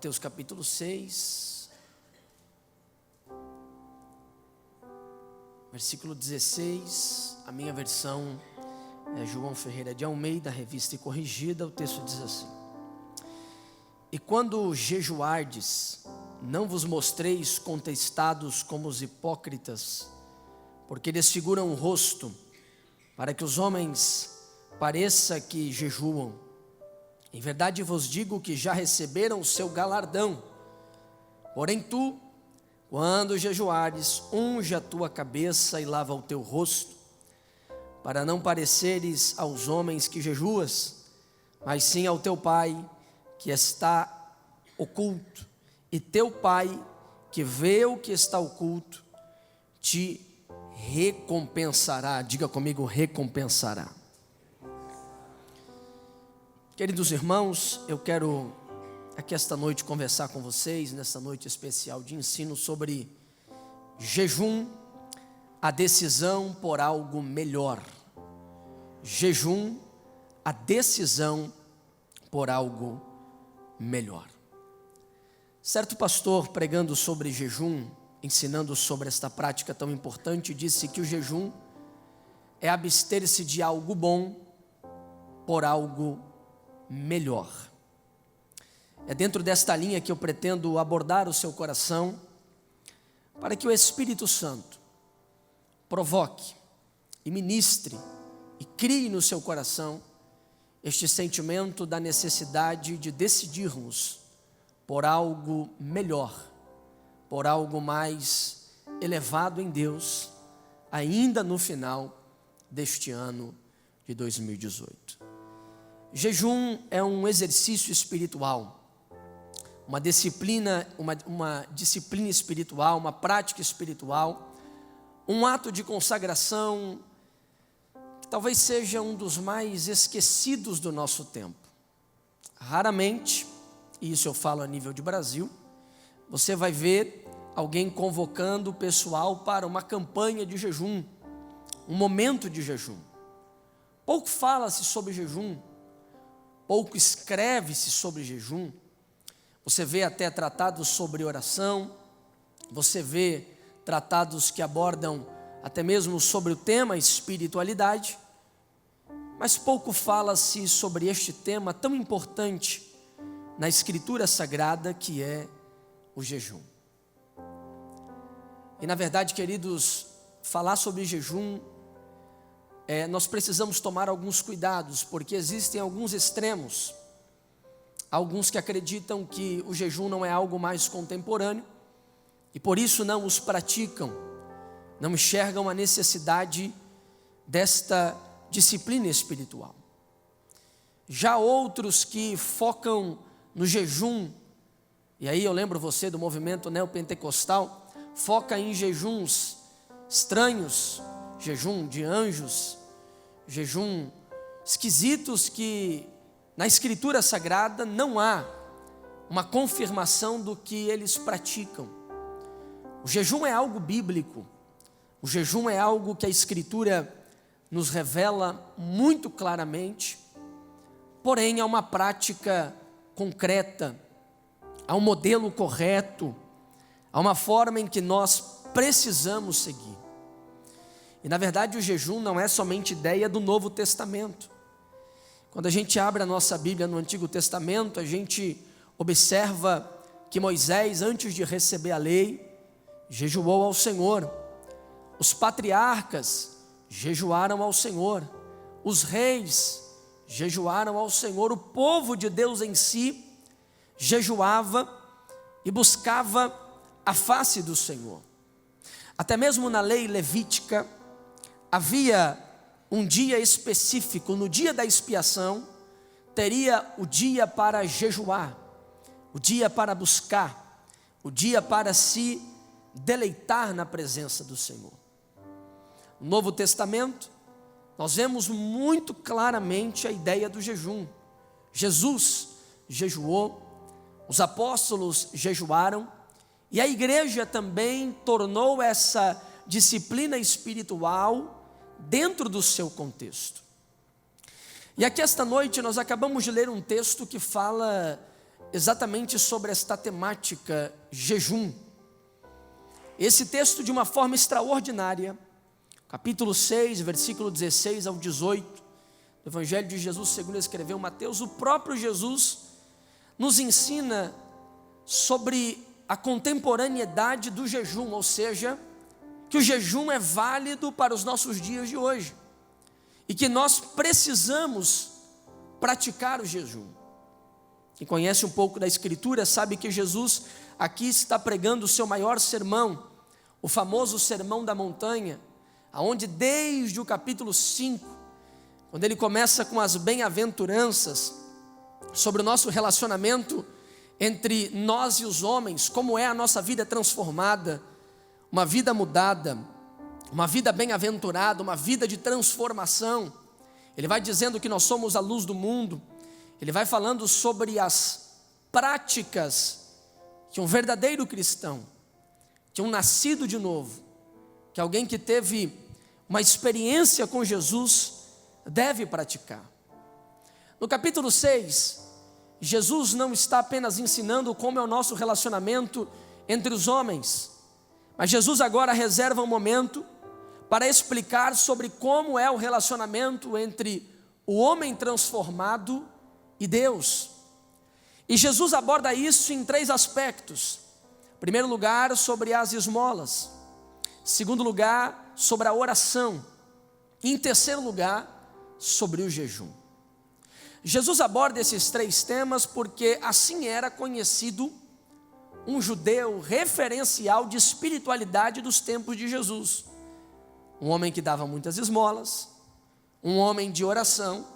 Mateus capítulo 6, versículo 16, a minha versão é João Ferreira de Almeida, revista e corrigida. O texto diz assim: E quando jejuardes, não vos mostreis contestados como os hipócritas, porque desfiguram o rosto, para que os homens pareça que jejuam. Em verdade vos digo que já receberam o seu galardão. Porém tu, quando jejuares, unge a tua cabeça e lava o teu rosto, para não pareceres aos homens que jejuas, mas sim ao teu Pai que está oculto, e teu Pai que vê o que está oculto te recompensará. Diga comigo, recompensará. Queridos irmãos, eu quero aqui esta noite conversar com vocês, nessa noite especial de ensino, sobre jejum, a decisão por algo melhor. Jejum, a decisão por algo melhor. Certo pastor, pregando sobre jejum, ensinando sobre esta prática tão importante, disse que o jejum é abster-se de algo bom por algo melhor. É dentro desta linha que eu pretendo abordar o seu coração, para que o Espírito Santo provoque e ministre e crie no seu coração este sentimento da necessidade de decidirmos por algo melhor, por algo mais elevado em Deus, ainda no final deste ano de 2018. Jejum é um exercício espiritual, uma disciplina espiritual, uma prática espiritual, um ato de consagração que talvez seja um dos mais esquecidos do nosso tempo. Raramente, e isso eu falo a nível de Brasil, você vai ver alguém convocando o pessoal para uma campanha de jejum, um momento de jejum. Pouco fala-se sobre jejum, pouco escreve-se sobre jejum. Você vê até tratados sobre oração, você vê tratados que abordam até mesmo sobre o tema espiritualidade, mas pouco fala-se sobre este tema tão importante na Escritura Sagrada, que é o jejum. E na verdade, queridos, falar sobre jejum, nós precisamos tomar alguns cuidados, porque existem alguns extremos, alguns que acreditam que o jejum não é algo mais contemporâneo, e por isso não os praticam, não enxergam a necessidade desta disciplina espiritual. Já outros que focam no jejum, e aí eu lembro você do movimento neopentecostal, foca em jejuns estranhos, jejum de anjos, jejum esquisitos, que na Escritura Sagrada não há uma confirmação do que eles praticam. O jejum é algo bíblico, o jejum é algo que a Escritura nos revela muito claramente, porém há uma prática concreta, há um modelo correto, há uma forma em que nós precisamos seguir. E na verdade o jejum não é somente ideia do Novo Testamento. Quando a gente abre a nossa Bíblia no Antigo Testamento, a gente observa que Moisés, antes de receber a lei, jejuou ao Senhor. Os patriarcas jejuaram ao Senhor. Os reis jejuaram ao Senhor. O povo de Deus em si jejuava e buscava a face do Senhor. Até mesmo na lei levítica havia um dia específico. No dia da expiação teria o dia para jejuar, o dia para buscar, o dia para se deleitar na presença do Senhor. No Novo Testamento nós vemos muito claramente a ideia do jejum. Jesus jejuou, os apóstolos jejuaram, e a igreja também tornou essa disciplina espiritual dentro do seu contexto. E aqui esta noite nós acabamos de ler um texto que fala exatamente sobre esta temática, jejum. Esse texto, de uma forma extraordinária, capítulo 6, versículo 16 ao 18, do Evangelho de Jesus segundo escreveu Mateus, o próprio Jesus nos ensina sobre a contemporaneidade do jejum, ou seja, que o jejum é válido para os nossos dias de hoje e que nós precisamos praticar o jejum. Quem conhece um pouco da Escritura sabe que Jesus aqui está pregando o seu maior sermão, o famoso Sermão da Montanha, aonde desde o capítulo 5, quando ele começa com as bem-aventuranças sobre o nosso relacionamento entre nós e os homens, como é a nossa vida transformada, uma vida mudada, uma vida bem-aventurada, uma vida de transformação. Ele vai dizendo que nós somos a luz do mundo, ele vai falando sobre as práticas que um verdadeiro cristão, que um nascido de novo, que alguém que teve uma experiência com Jesus, deve praticar. No capítulo 6, Jesus não está apenas ensinando como é o nosso relacionamento entre os homens, mas Jesus agora reserva um momento para explicar sobre como é o relacionamento entre o homem transformado e Deus. E Jesus aborda isso em 3 aspectos. Em primeiro lugar, sobre as esmolas. Em segundo lugar, sobre a oração. E em terceiro lugar, sobre o jejum. Jesus aborda esses 3 temas porque assim era conhecido um judeu referencial de espiritualidade dos tempos de Jesus. Um homem que dava muitas esmolas, um homem de oração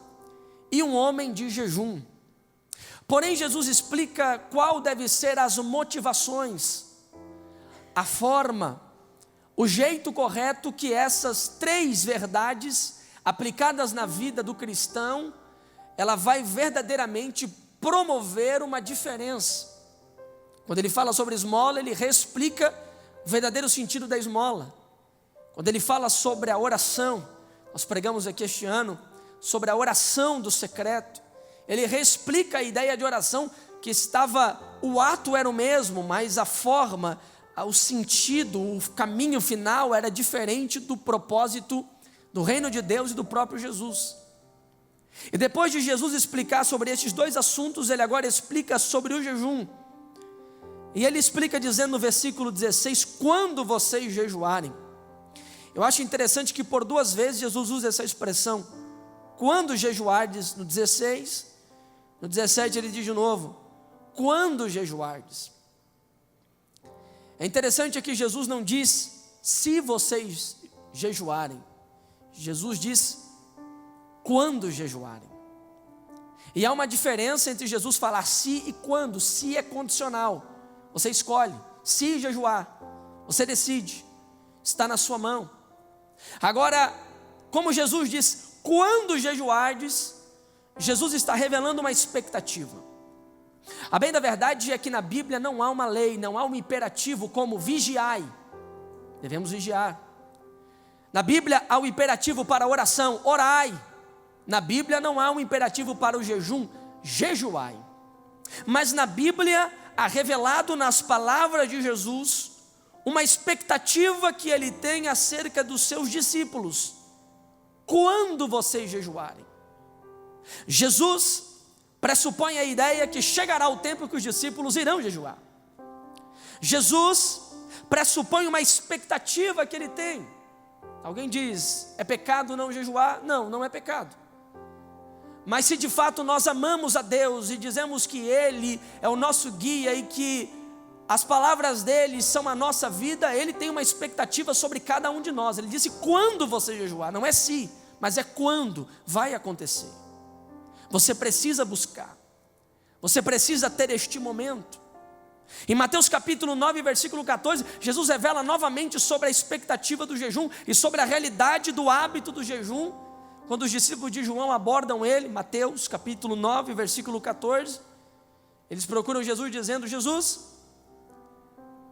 e um homem de jejum. Porém, Jesus explica qual deve ser as motivações, a forma, o jeito correto que essas 3 verdades aplicadas na vida do cristão, ela vai verdadeiramente promover uma diferença. Quando ele fala sobre esmola, ele reexplica o verdadeiro sentido da esmola. Quando ele fala sobre a oração, nós pregamos aqui este ano sobre a oração do secreto, ele reexplica a ideia de oração que estava, o ato era o mesmo, mas a forma, o sentido, o caminho final era diferente do propósito do reino de Deus e do próprio Jesus. E depois de Jesus explicar sobre estes 2 assuntos, ele agora explica sobre o jejum. E ele explica dizendo no versículo 16, quando vocês jejuarem. Eu acho interessante que por 2 vezes Jesus usa essa expressão, quando jejuardes, no 16, no 17 ele diz de novo, quando jejuardes. É interessante que Jesus não diz, se vocês jejuarem. Jesus diz, quando jejuarem. E há uma diferença entre Jesus falar se e quando. Se é condicional, você escolhe. Se jejuar, você decide, está na sua mão. Agora, como Jesus diz, quando jejuardes, Jesus está revelando uma expectativa. A bem da verdade é que na Bíblia não há uma lei, não há um imperativo como vigiai, devemos vigiar. Na Bíblia há um imperativo para a oração, orai. Na Bíblia não há um imperativo para o jejum, jejuai. Mas na Bíblia há revelado nas palavras de Jesus uma expectativa que ele tem acerca dos seus discípulos. Quando vocês jejuarem. Jesus pressupõe a ideia que chegará o tempo que os discípulos irão jejuar. Jesus pressupõe uma expectativa que ele tem. Alguém diz, é pecado não jejuar? Não, não é pecado. Mas se de fato nós amamos a Deus e dizemos que Ele é o nosso guia e que as palavras dele são a nossa vida, Ele tem uma expectativa sobre cada um de nós. Ele disse quando você jejuar, não é se, mas é quando vai acontecer. Você precisa buscar, você precisa ter este momento. Em Mateus capítulo 9, versículo 14, Jesus revela novamente sobre a expectativa do jejum e sobre a realidade do hábito do jejum. Quando os discípulos de João abordam ele, Mateus capítulo 9, versículo 14, eles procuram Jesus dizendo, Jesus,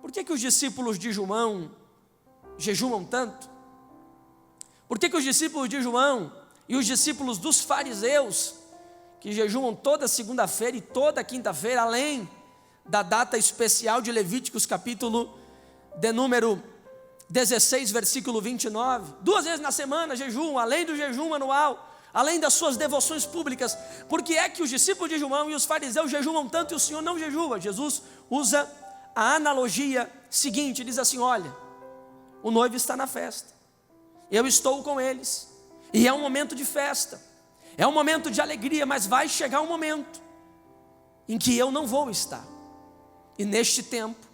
por que os discípulos de João jejuam tanto? Por que os discípulos de João e os discípulos dos fariseus, que jejuam toda segunda-feira e toda quinta-feira, além da data especial de Levíticos, capítulo de número 16, versículo 29. 2 vezes na semana jejuam, além do jejum anual, além das suas devoções públicas. Por que é que os discípulos de João e os fariseus jejuam tanto e o Senhor não jejua? Jesus usa a analogia seguinte, diz assim: olha, o noivo está na festa, eu estou com eles, e é um momento de festa, é um momento de alegria, mas vai chegar um momento em que eu não vou estar, e neste tempo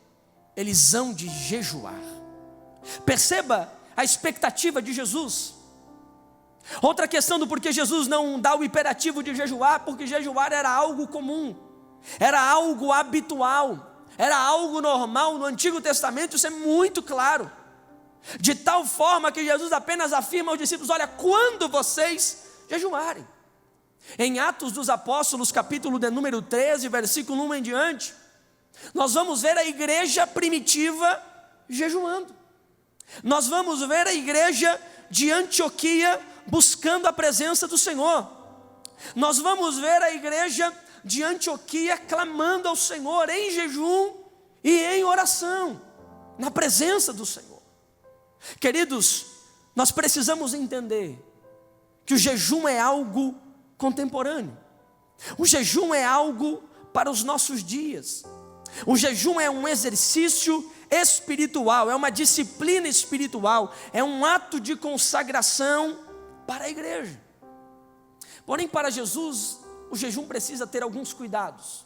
eles hão de jejuar. Perceba a expectativa de Jesus. Outra questão do porquê Jesus não dá o imperativo de jejuar, porque jejuar era algo comum, era algo habitual, era algo normal no Antigo Testamento, isso é muito claro, de tal forma que Jesus apenas afirma aos discípulos: olha, quando vocês jejuarem. Em Atos dos Apóstolos, capítulo de número 13, versículo 1 em diante, nós vamos ver a igreja primitiva jejuando. Nós vamos ver a igreja de Antioquia buscando a presença do Senhor. Nós vamos ver a igreja de Antioquia clamando ao Senhor em jejum e em oração, na presença do Senhor. Queridos, nós precisamos entender que o jejum é algo contemporâneo. O jejum é algo para os nossos dias. O jejum é um exercício espiritual, é uma disciplina espiritual, é um ato de consagração para a igreja. Porém, para Jesus, o jejum precisa ter alguns cuidados.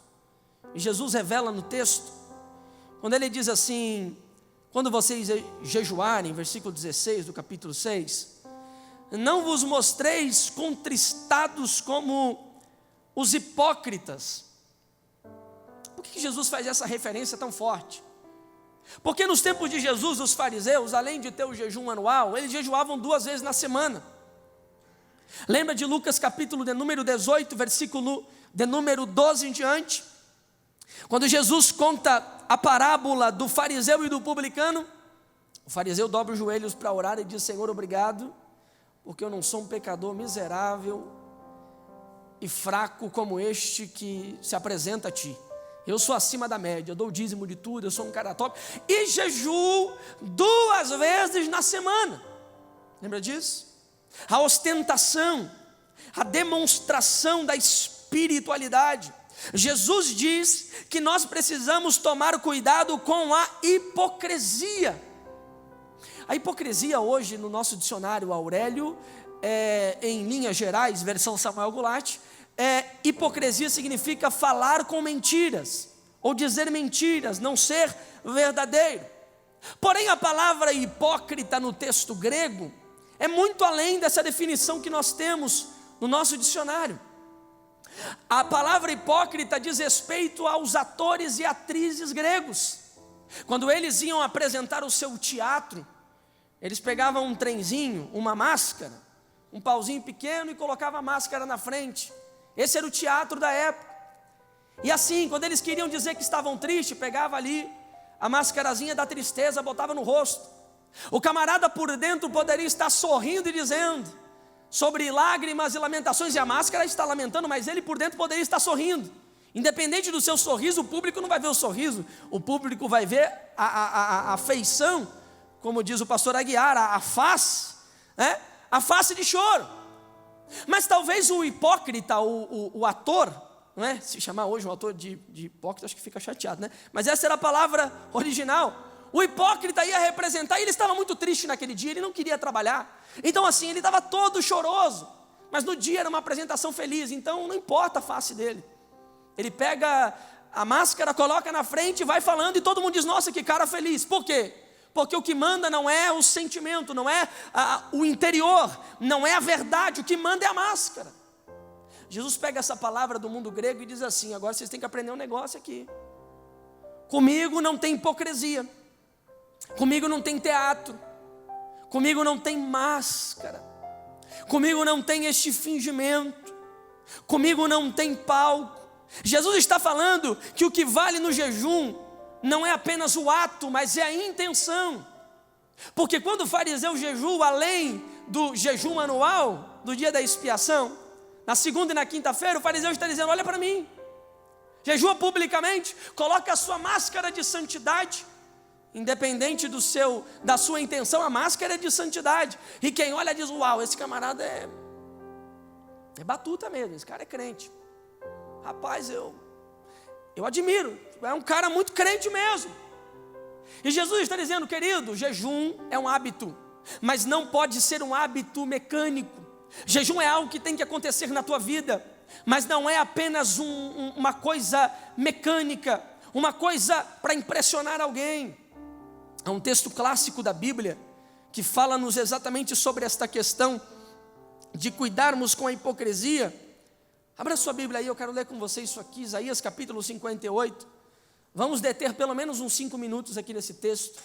E Jesus revela no texto, quando ele diz assim: quando vocês jejuarem, versículo 16 do capítulo 6, não vos mostreis contristados como os hipócritas. Por que Jesus faz essa referência tão forte? Porque nos tempos de Jesus, os fariseus, além de ter o jejum anual, eles jejuavam 2 vezes na semana. Lembra de Lucas capítulo de número 18, versículo de número 12 em diante? Quando Jesus conta a parábola do fariseu e do publicano, o fariseu dobra os joelhos para orar e diz: Senhor, obrigado, porque eu não sou um pecador miserável e fraco como este que se apresenta a Ti. Eu sou acima da média, eu dou o dízimo de tudo, eu sou um cara top, e jejuo 2 vezes na semana. Lembra disso? A ostentação, a demonstração da espiritualidade. Jesus diz que nós precisamos tomar cuidado com a hipocrisia. A hipocrisia hoje, no nosso dicionário Aurélio, em linhas gerais, versão Samuel Goulart, hipocrisia significa falar com mentiras, ou dizer mentiras, não ser verdadeiro. Porém, a palavra hipócrita no texto grego é muito além dessa definição que nós temos no nosso dicionário. A palavra hipócrita diz respeito aos atores e atrizes gregos. Quando eles iam apresentar o seu teatro, eles pegavam um trenzinho, uma máscara, um pauzinho pequeno e colocavam a máscara na frente. Esse era o teatro da época. E assim, quando eles queriam dizer que estavam tristes, pegava ali a mascarazinha da tristeza, botava no rosto. O camarada por dentro poderia estar sorrindo e dizendo sobre lágrimas e lamentações, e a máscara está lamentando, mas ele por dentro poderia estar sorrindo. Independente do seu sorriso, o público não vai ver o sorriso, o público vai ver a feição, como diz o pastor Aguiar, a face, né? A face de choro. Mas talvez o hipócrita, o ator, não é? Se chamar hoje um ator de hipócrita, acho que fica chateado, né? Mas essa era a palavra original. O hipócrita ia representar, e ele estava muito triste naquele dia, ele não queria trabalhar. Então assim, ele estava todo choroso, mas no dia era uma apresentação feliz, então não importa a face dele. Ele pega a máscara, coloca na frente, vai falando e todo mundo diz: nossa, que cara feliz. Por quê? Porque o que manda não é o sentimento, não é o interior, não é a verdade, o que manda é a máscara. Jesus pega essa palavra do mundo grego e diz assim: agora vocês têm que aprender um negócio aqui. Comigo não tem hipocrisia, comigo não tem teatro, comigo não tem máscara, comigo não tem este fingimento, comigo não tem palco. Jesus está falando que o que vale no jejum não é apenas o ato, mas é a intenção. Porque quando o fariseu jejua, além do jejum anual, do dia da expiação, na segunda e na quinta-feira, o fariseu está dizendo: olha para mim, jejua publicamente, coloca a sua máscara de santidade, independente da sua intenção, a máscara é de santidade, e quem olha diz: uau, esse camarada é batuta mesmo, esse cara é crente, rapaz, eu admiro, é um cara muito crente mesmo. E Jesus está dizendo: querido, jejum é um hábito, mas não pode ser um hábito mecânico. Jejum é algo que tem que acontecer na tua vida, mas não é apenas uma coisa mecânica, uma coisa para impressionar alguém. Há um texto clássico da Bíblia que fala-nos exatamente sobre esta questão de cuidarmos com a hipocrisia. Abra sua Bíblia aí, eu quero ler com você isso aqui, Isaías capítulo 58. Vamos deter pelo menos uns 5 minutos aqui nesse texto,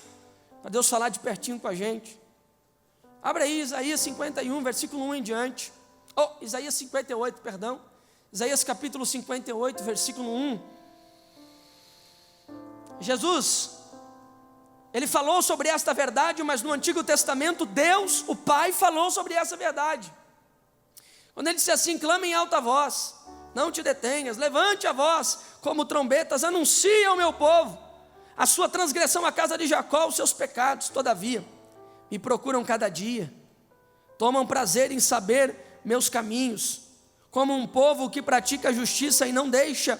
para Deus falar de pertinho com a gente. Abra aí Isaías 51, versículo 1 em diante. Isaías 58, perdão. Isaías capítulo 58, versículo 1. Jesus, ele falou sobre esta verdade, mas no Antigo Testamento, Deus, o Pai, falou sobre essa verdade. Quando ele disse assim: clama em alta voz, não te detenhas, levante a voz como trombetas, anuncie ao meu povo a sua transgressão, a casa de Jacó, os seus pecados. Todavia me procuram cada dia, tomam prazer em saber meus caminhos, como um povo que pratica a justiça e não deixa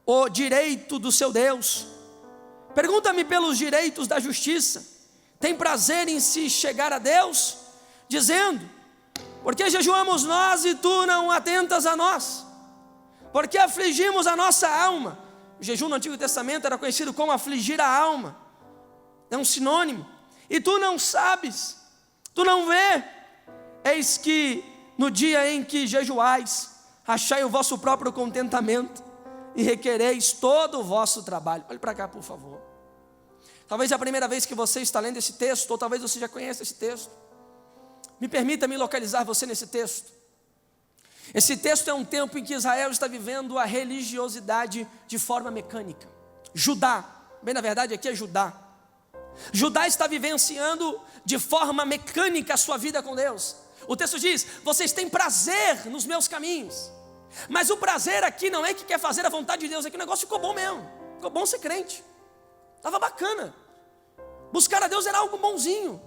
o direito do seu Deus. Pergunta-me pelos direitos da justiça, tem prazer em se chegar a Deus, dizendo: por que jejuamos nós e tu não atentas a nós? Por que afligimos a nossa alma? O jejum no Antigo Testamento era conhecido como afligir a alma, é um sinônimo. E tu não sabes, tu não vê, eis que no dia em que jejuais, achai o vosso próprio contentamento e requereis todo o vosso trabalho. Olhe para cá, por favor. Talvez é a primeira vez que você está lendo esse texto, ou talvez você já conheça esse texto. Me permita me localizar você nesse texto. Esse texto é um tempo em que Israel está vivendo a religiosidade de forma mecânica. Judá, bem na verdade aqui é Judá. Judá está vivenciando de forma mecânica a sua vida com Deus. O texto diz: vocês têm prazer nos meus caminhos. Mas o prazer aqui não é que quer fazer a vontade de Deus, é que o negócio ficou bom mesmo. Ficou bom ser crente. Estava bacana. Buscar a Deus era algo bonzinho.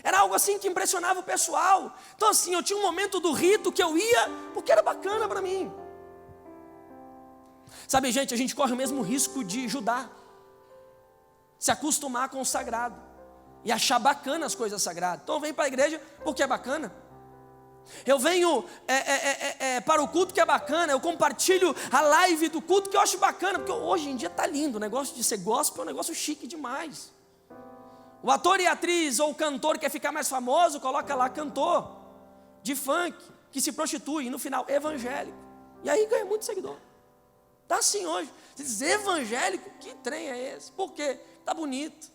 Era algo assim que impressionava o pessoal. Então assim, eu tinha um momento do rito que eu ia porque era bacana para mim. Sabe, gente, a gente corre o mesmo risco de Judá, se acostumar com o sagrado e achar bacana as coisas sagradas. Então eu venho para a igreja porque é bacana. Eu venho para o culto que é bacana. Eu compartilho a live do culto que eu acho bacana, porque hoje em dia está lindo. O negócio de ser gospel é um negócio chique demais. O ator e a atriz ou o cantor quer ficar mais famoso, coloca lá cantor de funk, que se prostitui, e no final evangélico, e aí ganha muito seguidor. Está assim hoje. Você diz evangélico, que trem é esse? Por quê? Está bonito.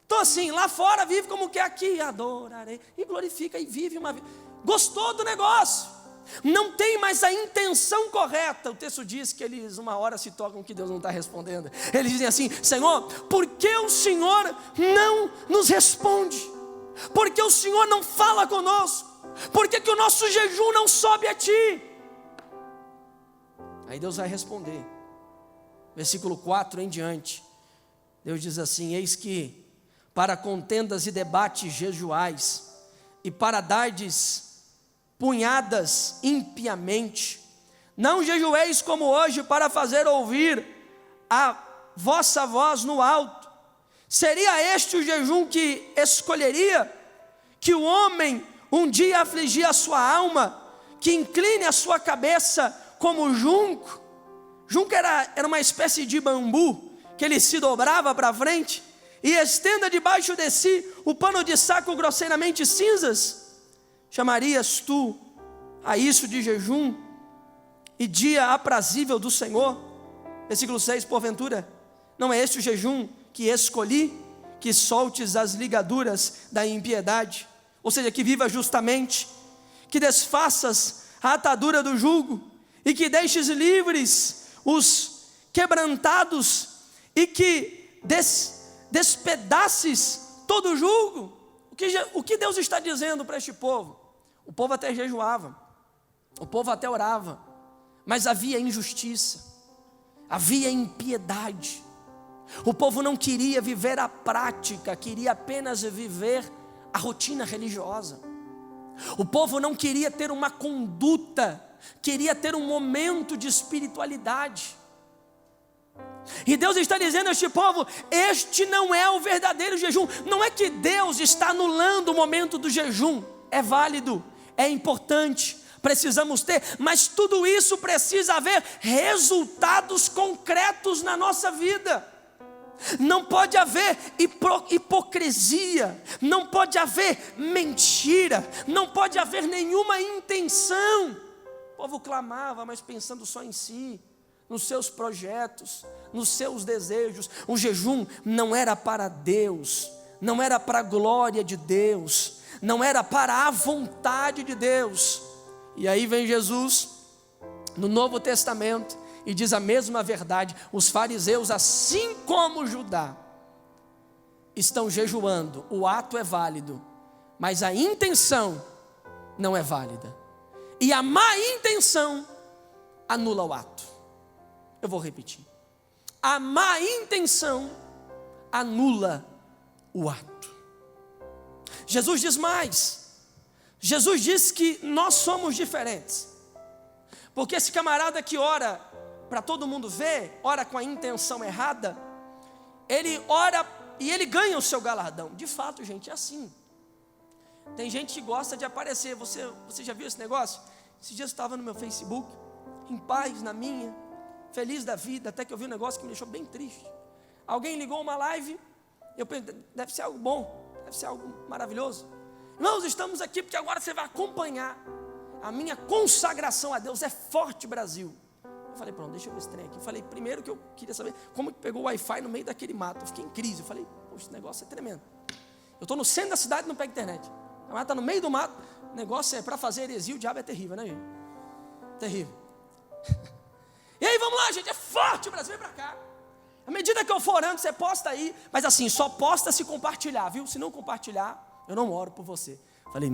Então assim, lá fora vive como quer aqui, adorarei, e glorifica e vive uma vida. Gostou do negócio, não tem mais a intenção correta. O texto diz que eles uma hora se tocam que Deus não está respondendo. Eles dizem assim: Senhor, por que o Senhor não nos responde? Por que o Senhor não fala conosco? Por que o nosso jejum não sobe a Ti? Aí Deus vai responder. Versículo 4 em diante, Deus diz assim: eis que para contendas e debates jejuais, e para dardes punhadas impiamente, não jejueis como hoje para fazer ouvir a vossa voz no alto. Seria este o jejum que escolheria? Que o homem um dia afligia a sua alma, que incline a sua cabeça como junco. Junco era uma espécie de bambu, que ele se dobrava para frente, e estenda debaixo de si o pano de saco grosseiramente cinzas. Chamarias tu a isso de jejum e dia aprazível do Senhor? Versículo 6, porventura, não é este o jejum que escolhi, que soltes as ligaduras da impiedade, ou seja, que viva justamente, que desfaças a atadura do jugo, e que deixes livres os quebrantados, e que despedaces todo o jugo. O que Deus está dizendo para este povo? O povo até jejuava, O povo até orava, mas havia injustiça, havia impiedade. O povo não queria viver a prática, queria apenas viver a rotina religiosa. O povo não queria ter uma conduta, queria ter um momento de espiritualidade. E Deus está dizendo a este povo: este não é o verdadeiro jejum. Não é que Deus está anulando o momento do jejum, é válido, é importante, precisamos ter, mas tudo isso precisa haver resultados concretos na nossa vida. Não pode haver hipocrisia, não pode haver mentira, não pode haver nenhuma intenção. O povo clamava, mas pensando só em si, nos seus projetos, nos seus desejos. O jejum não era para Deus, não era para a glória de Deus, não era para a vontade de Deus. E aí vem Jesus no Novo Testamento e diz a mesma verdade. Os fariseus, assim como Judá, estão jejuando. O ato é válido, mas a intenção não é válida. E a má intenção anula o ato. Eu vou repetir. A má intenção anula o ato. Jesus diz mais. Jesus diz que nós somos diferentes. Porque esse camarada que ora para todo mundo ver, ora com a intenção errada, ele ora e ele ganha o seu galardão. De fato, gente, é assim. Tem gente que gosta de aparecer. Você já viu esse negócio? Esses dias eu estava no meu Facebook, em paz, na minha, feliz da vida, até que eu vi um negócio que me deixou bem triste. Alguém ligou uma live, eu pensei, deve ser algo bom, deve ser algo maravilhoso. Irmãos, estamos aqui porque agora você vai acompanhar a minha consagração a Deus. É forte, Brasil. Eu falei, pronto, deixa eu ver esse trem aqui. Eu falei, primeiro que eu queria saber como que pegou o Wi-Fi no meio daquele mato. Eu fiquei em crise. Eu falei, poxa, esse negócio é tremendo. Eu estou no centro da cidade e não pego internet. A mata está no meio do mato. O negócio é para fazer heresia, o diabo é terrível, né, gente? Terrível. E aí, vamos lá, gente, é forte, Brasil, vem para cá. À medida que eu for orando, você posta aí, mas assim, só posta se compartilhar, viu? Se não compartilhar, eu não oro por você. Falei,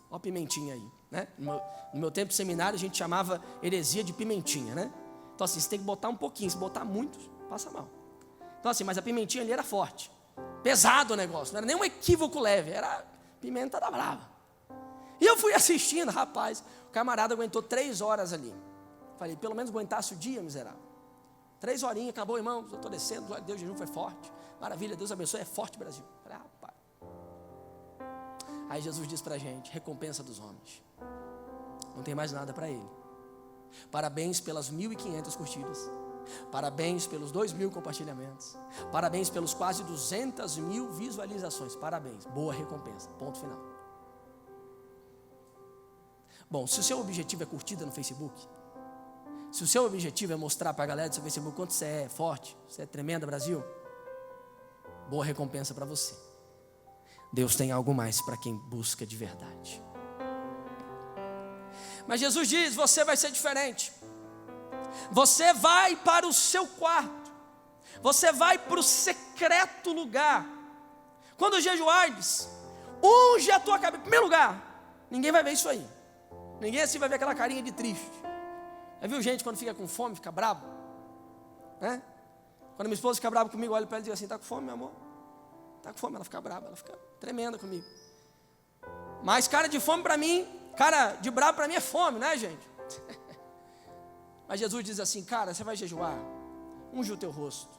ó a pimentinha aí, né? No meu tempo de seminário, a gente chamava heresia de pimentinha, né? Então assim, você tem que botar um pouquinho, se botar muito, passa mal. Então assim, mas a pimentinha ali era forte, pesado o negócio, não era nem um equívoco leve, era pimenta da brava. E eu fui assistindo, rapaz, o camarada aguentou 3 horas ali. Falei, pelo menos aguentasse o dia, miserável. 3 horinhas, acabou, irmão, eu estou descendo, glória a Deus, o jejum foi forte. Maravilha, Deus abençoe, é forte, Brasil. Falei, rapaz. Aí Jesus diz para a gente, recompensa dos homens. Não tem mais nada para ele. Parabéns pelas 1.500 curtidas. Parabéns pelos 2.000 compartilhamentos. Parabéns pelos quase 200.000 visualizações. Parabéns, boa recompensa, ponto final. Bom, se o seu objetivo é curtida no Facebook, se o seu objetivo é mostrar para a galera do seu Facebook quanto você é forte, você é tremenda, Brasil, boa recompensa para você. Deus tem algo mais para quem busca de verdade. Mas Jesus diz, você vai ser diferente. Você vai para o seu quarto. Você vai para o secreto lugar. Quando jejuardes, unge a tua cabeça. Em primeiro lugar, ninguém vai ver isso aí. Ninguém assim vai ver aquela carinha de triste. Já viu gente quando fica com fome, fica bravo? Né? Quando minha esposa fica brava comigo, eu olho para ela e digo assim, está com fome, meu amor? Está com fome, ela fica brava, ela fica tremenda comigo. Mas cara de fome para mim, cara de bravo para mim é fome, né, gente? Mas Jesus diz assim, cara, você vai jejuar, unge o teu rosto,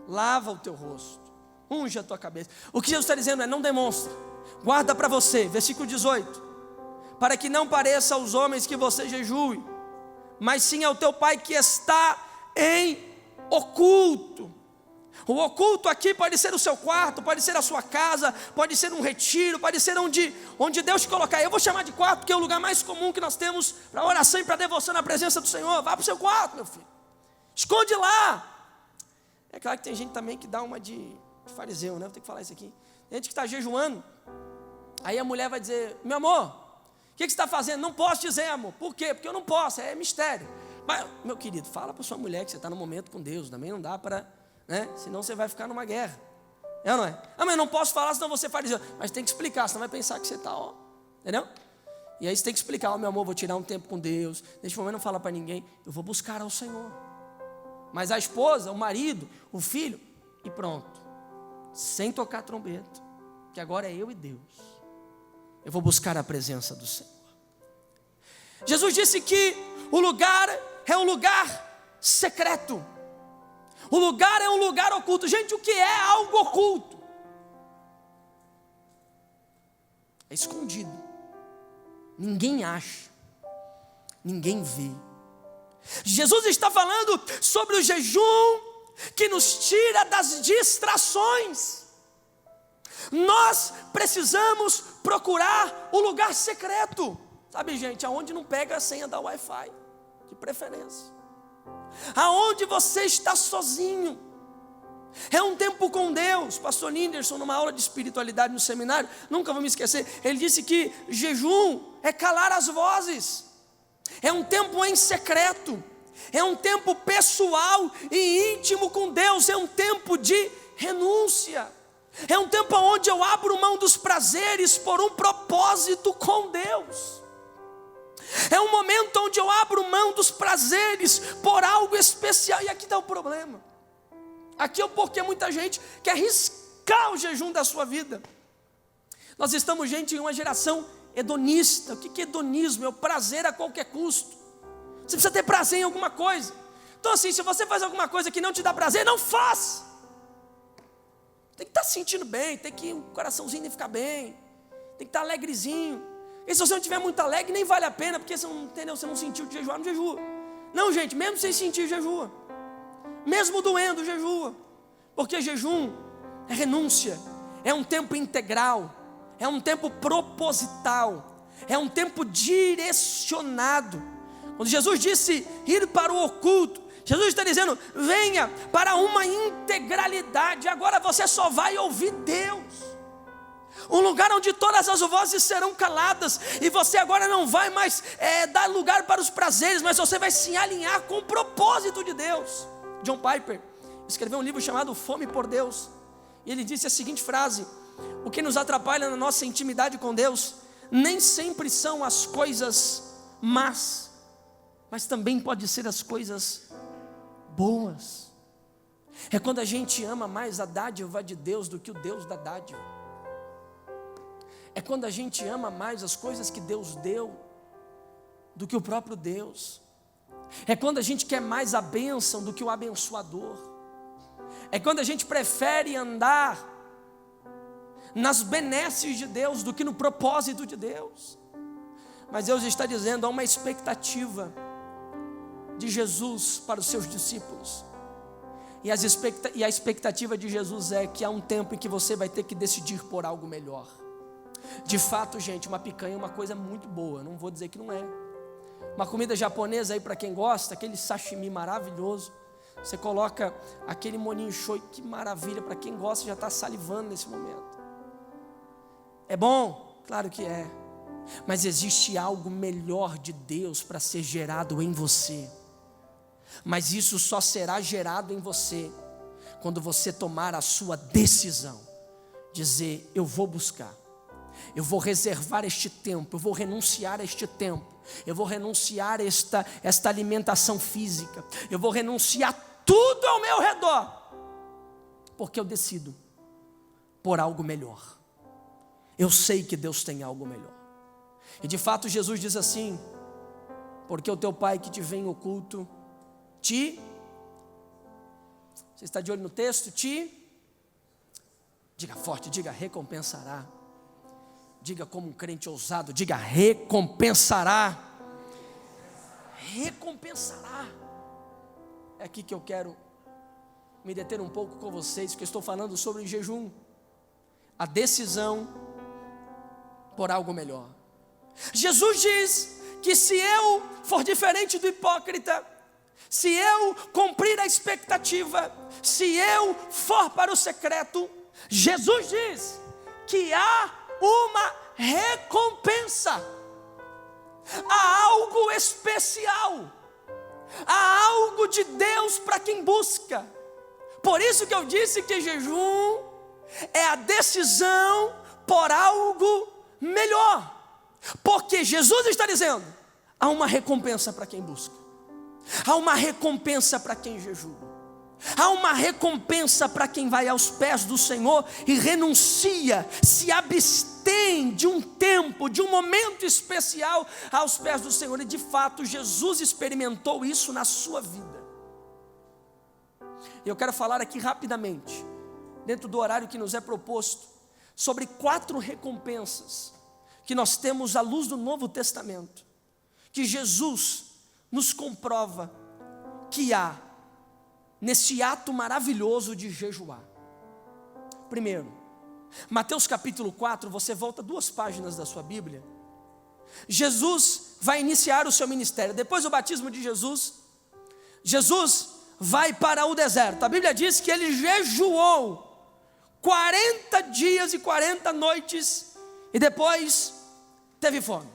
lava o teu rosto, unge a tua cabeça. O que Jesus está dizendo é, não demonstra, guarda para você, versículo 18, para que não pareça aos homens que você jejue, mas sim ao teu Pai que está em oculto. O oculto aqui pode ser o seu quarto, pode ser a sua casa, pode ser um retiro, pode ser onde Deus te colocar. Eu vou chamar de quarto porque é o lugar mais comum que nós temos para oração e para devoção na presença do Senhor. Vá para o seu quarto, meu filho, esconde lá. É claro que tem gente também que dá uma de fariseu, né? Vou ter que falar isso aqui. Tem gente que está jejuando, aí a mulher vai dizer, meu amor, o que você está fazendo? Não posso dizer, amor. Por quê? Porque eu não posso, é mistério. Mas, meu querido, fala para sua mulher que você está no momento com Deus. Também não dá para, né? Senão você vai ficar numa guerra. É ou não é? Ah, mas eu não posso falar, senão você fariseu. Mas tem que explicar, senão vai pensar que você está, ó. Entendeu? E aí você tem que explicar: meu amor, vou tirar um tempo com Deus, neste momento não fala para ninguém, eu vou buscar ao Senhor. Mas a esposa, o marido, o filho, e pronto, sem tocar trombeta, que agora é eu e Deus, eu vou buscar a presença do Senhor. Jesus disse que o lugar é um lugar secreto, o lugar é um lugar oculto. Gente, o que é algo oculto? É escondido, ninguém acha, ninguém vê. Jesus está falando sobre o jejum que nos tira das distrações. Nós precisamos procurar o lugar secreto. Sabe, gente, aonde não pega a senha da Wi-Fi, de preferência. Aonde você está sozinho. É um tempo com Deus. Pastor Linderson, numa aula de espiritualidade no seminário, nunca vou me esquecer, ele disse que jejum é calar as vozes. É um tempo em secreto. É um tempo pessoal e íntimo com Deus. É um tempo de renúncia. É um tempo onde eu abro mão dos prazeres por um propósito com Deus. É um momento onde eu abro mão dos prazeres por algo especial. E aqui está o problema. Aqui é o porquê muita gente quer riscar o jejum da sua vida. Nós estamos, gente, em uma geração hedonista. O que é hedonismo? É o prazer a qualquer custo. Você precisa ter prazer em alguma coisa. Então assim, se você faz alguma coisa que não te dá prazer, não faça. Tem que estar se sentindo bem, tem que o coraçãozinho tem que ficar bem, tem que estar alegrezinho. E se você não estiver muito alegre, nem vale a pena, porque você não, entendeu? Você não sentiu de jejuar, não jejua. Não, gente, mesmo sem sentir, jejua. Mesmo doendo, jejua. Porque jejum é renúncia, é um tempo integral, é um tempo proposital, é um tempo direcionado. Quando Jesus disse ir para o oculto, Jesus está dizendo: venha para uma integralidade. Agora você só vai ouvir Deus. Um lugar onde todas as vozes serão caladas. E você agora não vai mais dar lugar para os prazeres, mas você vai se alinhar com o propósito de Deus. John Piper escreveu um livro chamado Fome por Deus. E ele disse a seguinte frase: o que nos atrapalha na nossa intimidade com Deus nem sempre são as coisas más, mas também pode ser as coisas boas. É quando a gente ama mais a dádiva de Deus do que o Deus da dádiva. É quando a gente ama mais as coisas que Deus deu do que o próprio Deus. É quando a gente quer mais a bênção do que o abençoador. É quando a gente prefere andar nas benesses de Deus do que no propósito de Deus. Mas Deus está dizendo: há uma expectativa de Jesus para os seus discípulos. E a expectativa de Jesus é que há um tempo em que você vai ter que decidir por algo melhor. De fato, gente, uma picanha é uma coisa muito boa, não vou dizer que não é. Uma comida japonesa aí para quem gosta, aquele sashimi maravilhoso. Você coloca aquele molinho shoyu, que maravilha, para quem gosta já está salivando nesse momento. É bom? Claro que é. Mas existe algo melhor de Deus para ser gerado em você. Mas isso só será gerado em você quando você tomar a sua decisão. Dizer: eu vou buscar. Eu vou reservar este tempo, eu vou renunciar a este tempo, eu vou renunciar a esta alimentação física, eu vou renunciar tudo ao meu redor, porque eu decido por algo melhor. Eu sei que Deus tem algo melhor. E de fato Jesus diz assim: porque o teu Pai que te vê em oculto, você está de olho no texto? Diga forte, diga recompensará. Diga como um crente ousado, diga recompensará. Recompensará. É aqui que eu quero me deter um pouco com vocês, porque eu estou falando sobre o jejum. A decisão por algo melhor. Jesus diz que se eu for diferente do hipócrita, se eu cumprir a expectativa, se eu for para o secreto, Jesus diz que há uma recompensa, há algo especial, há algo de Deus para quem busca. Por isso que eu disse que jejum é a decisão por algo melhor. Porque Jesus está dizendo: há uma recompensa para quem busca, há uma recompensa para quem jejua, há uma recompensa para quem vai aos pés do Senhor e renuncia, se abstém de um tempo, de um momento especial aos pés do Senhor. E de fato Jesus experimentou isso na sua vida. E eu quero falar aqui rapidamente, dentro do horário que nos é proposto, sobre 4 recompensas que nós temos à luz do Novo Testamento, que Jesus nos comprova que há nesse ato maravilhoso de jejuar. Primeiro, Mateus capítulo 4, você volta 2 páginas da sua Bíblia. Jesus vai iniciar o seu ministério. Depois do batismo de Jesus, Jesus vai para o deserto. A Bíblia diz que ele jejuou 40 dias e 40 noites e depois teve fome.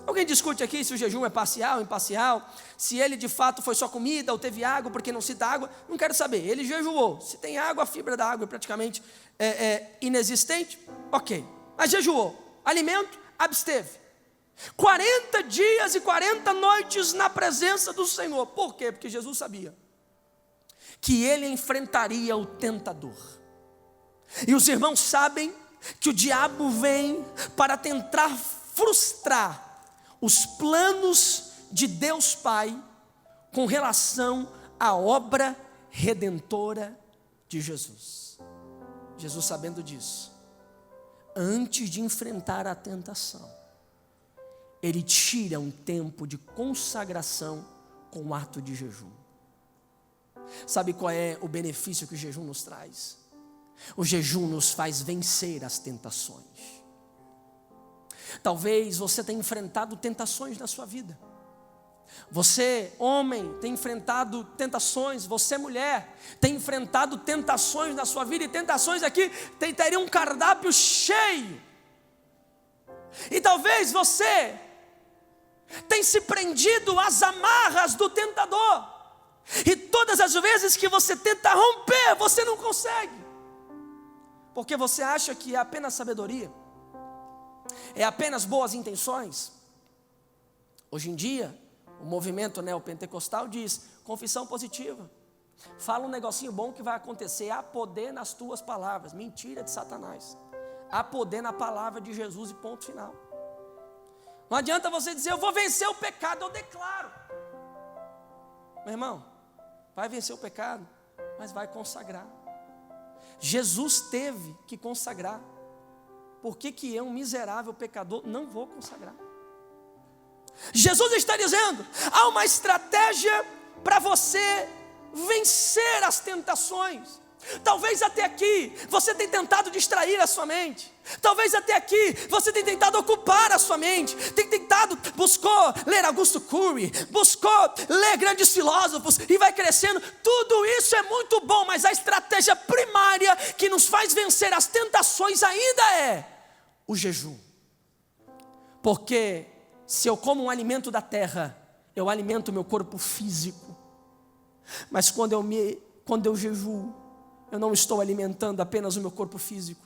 Alguém discute aqui se o jejum é parcial, imparcial, se ele de fato foi só comida ou teve água, porque não cita água, não quero saber. Ele jejuou. Se tem água, a fibra da água é praticamente inexistente, ok. Mas jejuou, alimento, absteve. 40 dias e 40 noites na presença do Senhor. Por quê? Porque Jesus sabia que ele enfrentaria o tentador. E os irmãos sabem que o diabo vem para tentar frustrar os planos de Deus Pai com relação à obra redentora de Jesus. Jesus, sabendo disso, antes de enfrentar a tentação, ele tira um tempo de consagração com o ato de jejum. Sabe qual é o benefício que o jejum nos traz? O jejum nos faz vencer as tentações. Talvez você tenha enfrentado tentações na sua vida. Você, homem, tem enfrentado tentações. Você, mulher, tem enfrentado tentações na sua vida. E tentações aqui teriam um cardápio cheio. E talvez você tem se prendido às amarras do tentador. E todas as vezes que você tenta romper, você não consegue. Porque você acha que é apenas sabedoria, é apenas boas intenções. Hoje em dia, o movimento neopentecostal diz: confissão positiva. Fala um negocinho bom que vai acontecer. Há poder nas tuas palavras. Mentira de Satanás. Há poder na palavra de Jesus e ponto final. Não adianta você dizer: eu vou vencer o pecado, eu declaro. Meu irmão, vai vencer o pecado, mas vai consagrar. Jesus teve que consagrar. Por que eu, um miserável pecador, não vou consagrar? Jesus está dizendo: há uma estratégia para você vencer as tentações. Talvez até aqui você tenha tentado distrair a sua mente. Talvez até aqui você tenha tentado ocupar a sua mente. Buscou ler Augusto Cury, buscou ler grandes filósofos e vai crescendo. Tudo isso é muito bom, mas a estratégia primária que nos faz vencer as tentações ainda é o jejum. Porque se eu como um alimento da terra, eu alimento o meu corpo físico. Mas quando eu jejuo, eu não estou alimentando apenas o meu corpo físico,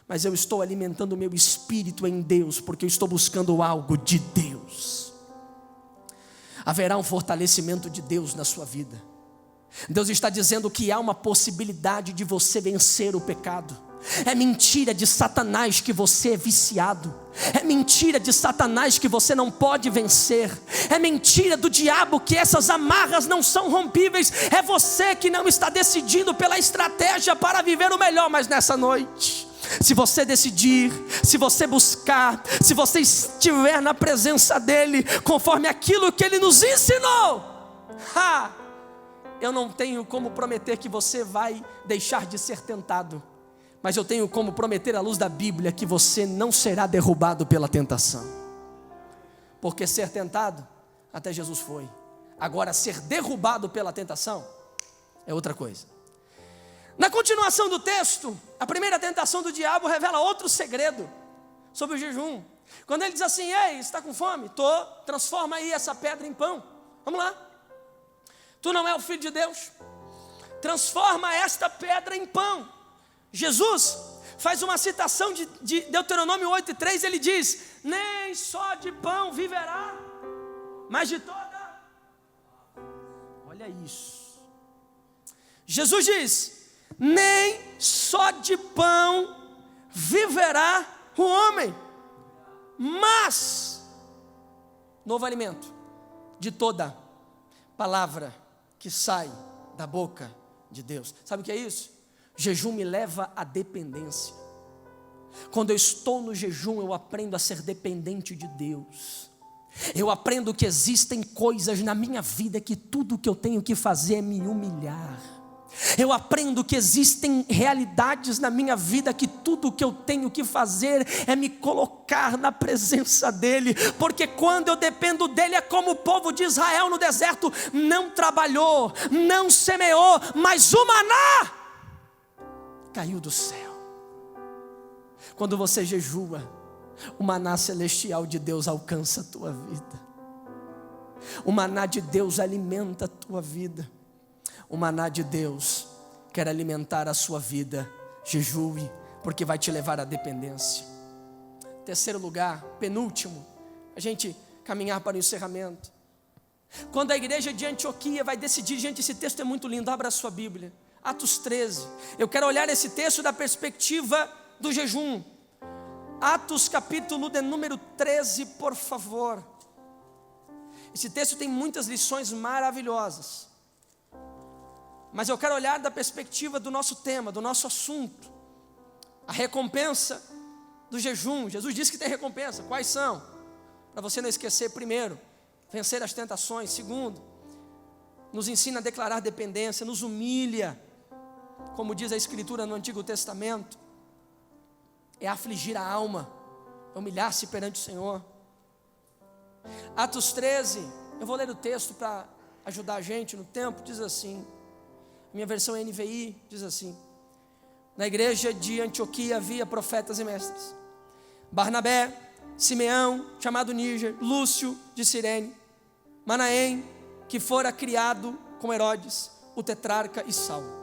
mas eu estou alimentando o meu espírito em Deus, porque eu estou buscando algo de Deus. Haverá um fortalecimento de Deus na sua vida. Deus está dizendo que há uma possibilidade de você vencer o pecado. É mentira de Satanás que você é viciado. É mentira de Satanás que você não pode vencer. É mentira do diabo que essas amarras não são rompíveis. É você que não está decidindo pela estratégia para viver o melhor. Mas nessa noite, se você decidir, se você buscar, se você estiver na presença dEle, conforme aquilo que Ele nos ensinou, eu não tenho como prometer que você vai deixar de ser tentado, mas eu tenho como prometer à luz da Bíblia que você não será derrubado pela tentação. Porque ser tentado, até Jesus foi. Agora ser derrubado pela tentação é outra coisa. Na continuação do texto, a primeira tentação do diabo revela outro segredo sobre o jejum. Quando ele diz assim: ei, está com fome? Transforma aí essa pedra em pão. Vamos lá. Tu não é o Filho de Deus? Transforma esta pedra em pão. Jesus faz uma citação de Deuteronômio 8:3, ele diz: nem só de pão viverá, mas de toda. Olha isso. Jesus diz: nem só de pão viverá o homem, mas, novo alimento, de toda palavra que sai da boca de Deus. Sabe o que é isso? Jejum me leva à dependência. Quando eu estou no jejum, eu aprendo a ser dependente de Deus. Eu aprendo que existem coisas na minha vida que tudo que eu tenho que fazer é me humilhar. Eu aprendo que existem realidades na minha vida que tudo que eu tenho que fazer é me colocar na presença dEle, porque quando eu dependo dEle é como o povo de Israel no deserto: não trabalhou, não semeou, mas o maná caiu do céu. Quando você jejua, o maná celestial de Deus alcança a tua vida. O maná de Deus alimenta a tua vida. O maná de Deus quer alimentar a sua vida. Jejue, porque vai te levar à dependência. Terceiro lugar, penúltimo, a gente caminhar para o encerramento. Quando a igreja de Antioquia vai decidir, gente, esse texto é muito lindo, abra a sua Bíblia, Atos 13. Eu quero olhar esse texto da perspectiva do jejum. Atos capítulo de número 13, por favor. Esse texto tem muitas lições maravilhosas, mas eu quero olhar da perspectiva do nosso tema, do nosso assunto, a recompensa do jejum. Jesus disse que tem recompensa. Quais são? Para você não esquecer: primeiro, vencer as tentações. Segundo, nos ensina a declarar dependência, nos humilha, como diz a Escritura no Antigo Testamento, é afligir a alma, é humilhar-se perante o Senhor. Atos 13, eu vou ler o texto para ajudar a gente no tempo. Diz assim, minha versão é NVI, diz assim: na igreja de Antioquia havia profetas e mestres: Barnabé, Simeão, chamado Níger, Lúcio de Cirene, Manaém, que fora criado com Herodes, o tetrarca, e Saulo.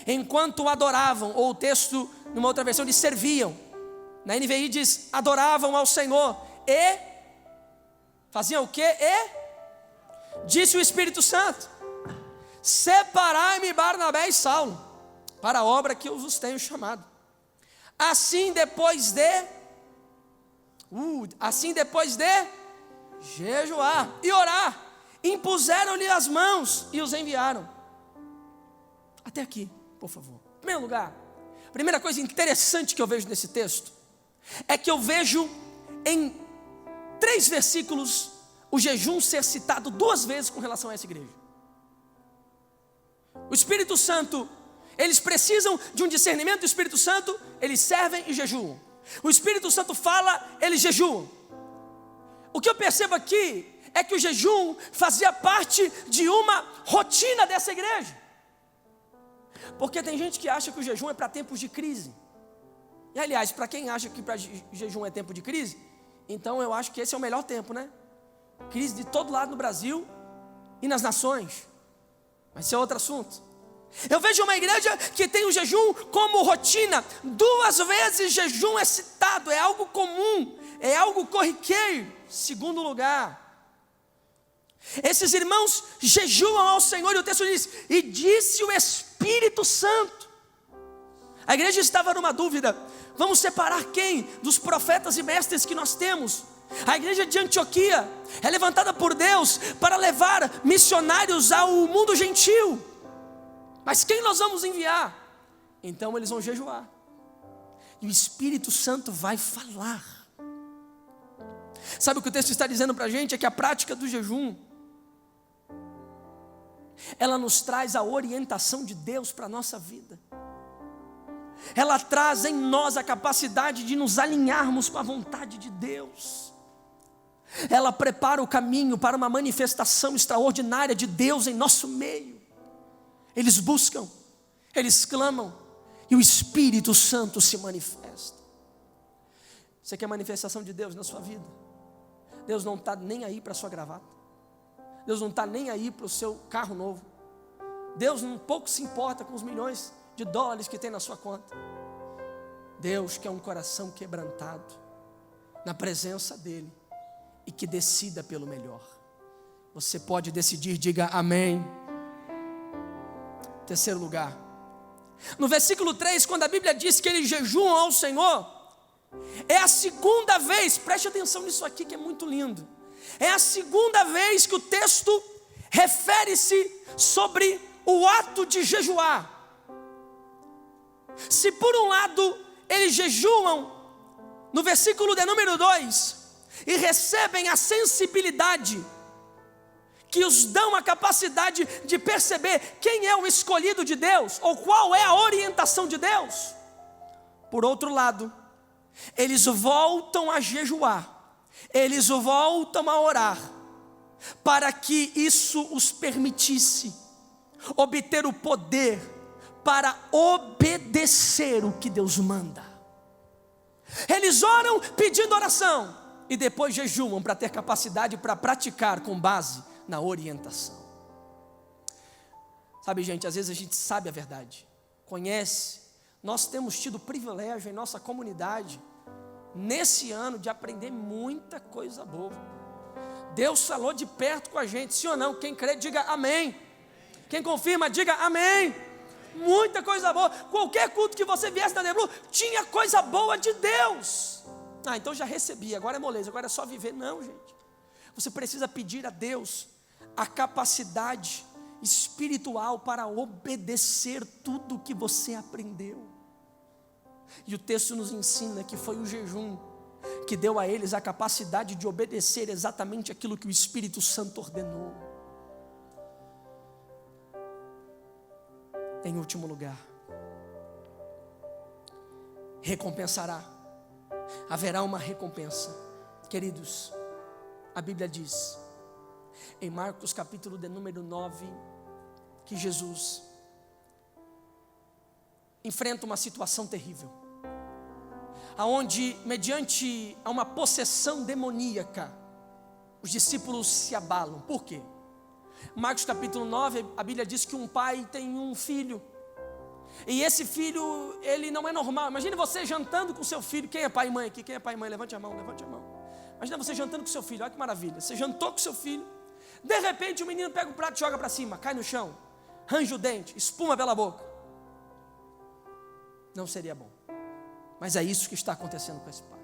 Enquanto adoravam, ou o texto, numa outra versão, diz serviam. Na NVI diz: adoravam ao Senhor e faziam o quê? E disse o Espírito Santo: separai-me Barnabé e Saulo para a obra que eu vos tenho chamado. Assim depois de jejuar e orar, impuseram-lhe as mãos e os enviaram. Até aqui, por favor. Em primeiro lugar, a primeira coisa interessante que eu vejo nesse texto é que eu vejo em 3 versículos o jejum ser citado 2 vezes com relação a essa igreja. O Espírito Santo, eles precisam de um discernimento do Espírito Santo, eles servem e jejuam. O Espírito Santo fala, eles jejuam. O que eu percebo aqui é que o jejum fazia parte de uma rotina dessa igreja. Porque tem gente que acha que o jejum é para tempos de crise. E aliás, para quem acha que para jejum é tempo de crise, então eu acho que esse é o melhor tempo, né? Crise de todo lado no Brasil e nas nações. Mas isso é outro assunto. Eu vejo uma igreja que tem o jejum como rotina. 2 vezes jejum é citado, é algo comum, é algo corriqueiro. Segundo lugar, esses irmãos jejuam ao Senhor, e o texto diz: e disse o Espírito Santo. A igreja estava numa dúvida: vamos separar quem dos profetas e mestres que nós temos? A igreja de Antioquia é levantada por Deus para levar missionários ao mundo gentil, mas quem nós vamos enviar? Então eles vão jejuar, e o Espírito Santo vai falar. Sabe o que o texto está dizendo para a gente? É que a prática do jejum, ela nos traz a orientação de Deus para a nossa vida. Ela traz em nós a capacidade de nos alinharmos com a vontade de Deus. Ela prepara o caminho para uma manifestação extraordinária de Deus em nosso meio. Eles buscam, eles clamam, e o Espírito Santo se manifesta. Você quer manifestação de Deus na sua vida? Deus não está nem aí para a sua gravata. Deus não está nem aí para o seu carro novo. Deus um pouco se importa com os milhões de dólares que tem na sua conta. Deus quer um coração quebrantado na presença dEle e que decida pelo melhor. Você pode decidir, diga amém. Terceiro lugar, no versículo 3, quando a Bíblia diz que eles jejuam ao Senhor, é a segunda vez, preste atenção nisso aqui que é muito lindo, é a segunda vez que o texto refere-se sobre o ato de jejuar. Se por um lado eles jejuam no versículo de número 2 e recebem a sensibilidade que os dão a capacidade de perceber quem é o escolhido de Deus, ou qual é a orientação de Deus. Por outro lado, eles voltam a jejuar, eles voltam a orar, para que isso os permitisse obter o poder para obedecer o que Deus manda. Eles oram pedindo oração, e depois jejuam para ter capacidade para praticar com base na orientação. Sabe, gente, às vezes a gente sabe a verdade, conhece. Nós temos tido o privilégio em nossa comunidade, nesse ano, de aprender muita coisa boa. Deus falou de perto com a gente, sim ou não? Quem crê, diga amém. Quem confirma, diga amém. Muita coisa boa. Qualquer culto que você viesse da Neblu, tinha coisa boa de Deus. Então já recebi, agora é moleza, agora é só viver. Não, gente. Você precisa pedir a Deus a capacidade espiritual para obedecer tudo que você aprendeu. E o texto nos ensina que foi o jejum que deu a eles a capacidade de obedecer exatamente aquilo que o Espírito Santo ordenou. Em último lugar, recompensará. Haverá uma recompensa. Queridos, a Bíblia diz em Marcos capítulo de número 9, que Jesus enfrenta uma situação terrível, aonde mediante a uma possessão demoníaca, os discípulos se abalam. Por quê? Marcos capítulo 9, a Bíblia diz que um pai tem um filho, e esse filho, ele não é normal. Imagine você jantando com seu filho. Quem é pai e mãe aqui? Quem é pai e mãe? Levante a mão, levante a mão. Imagina você jantando com seu filho, olha que maravilha. Você jantou com seu filho, de repente o menino pega o prato e joga para cima, cai no chão, range o dente, espuma pela boca. Não seria bom, mas é isso que está acontecendo com esse pai.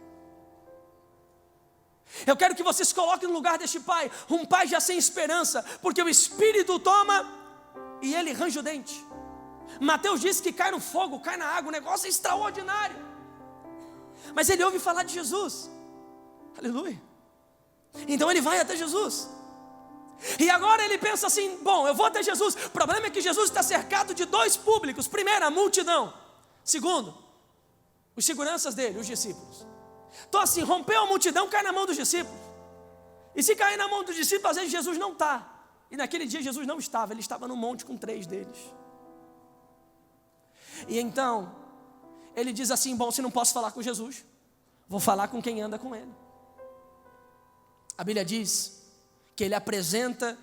Eu quero que você se coloque no lugar deste pai, um pai já sem esperança, porque o espírito toma e ele range o dente. Mateus diz que cai no fogo, cai na água, um negócio extraordinário. Mas ele ouve falar de Jesus, aleluia. Então ele vai até Jesus, e agora ele pensa assim: bom, eu vou até Jesus. O problema é que Jesus está cercado de dois públicos. Primeiro, a multidão. Segundo, os seguranças dele, os discípulos. Então assim, rompeu a multidão, cai na mão dos discípulos. E se cair na mão dos discípulos, às vezes Jesus não está. E naquele dia Jesus não estava, ele estava no monte com 3 deles. E então, ele diz assim: bom, se não posso falar com Jesus, vou falar com quem anda com ele. A Bíblia diz que ele apresenta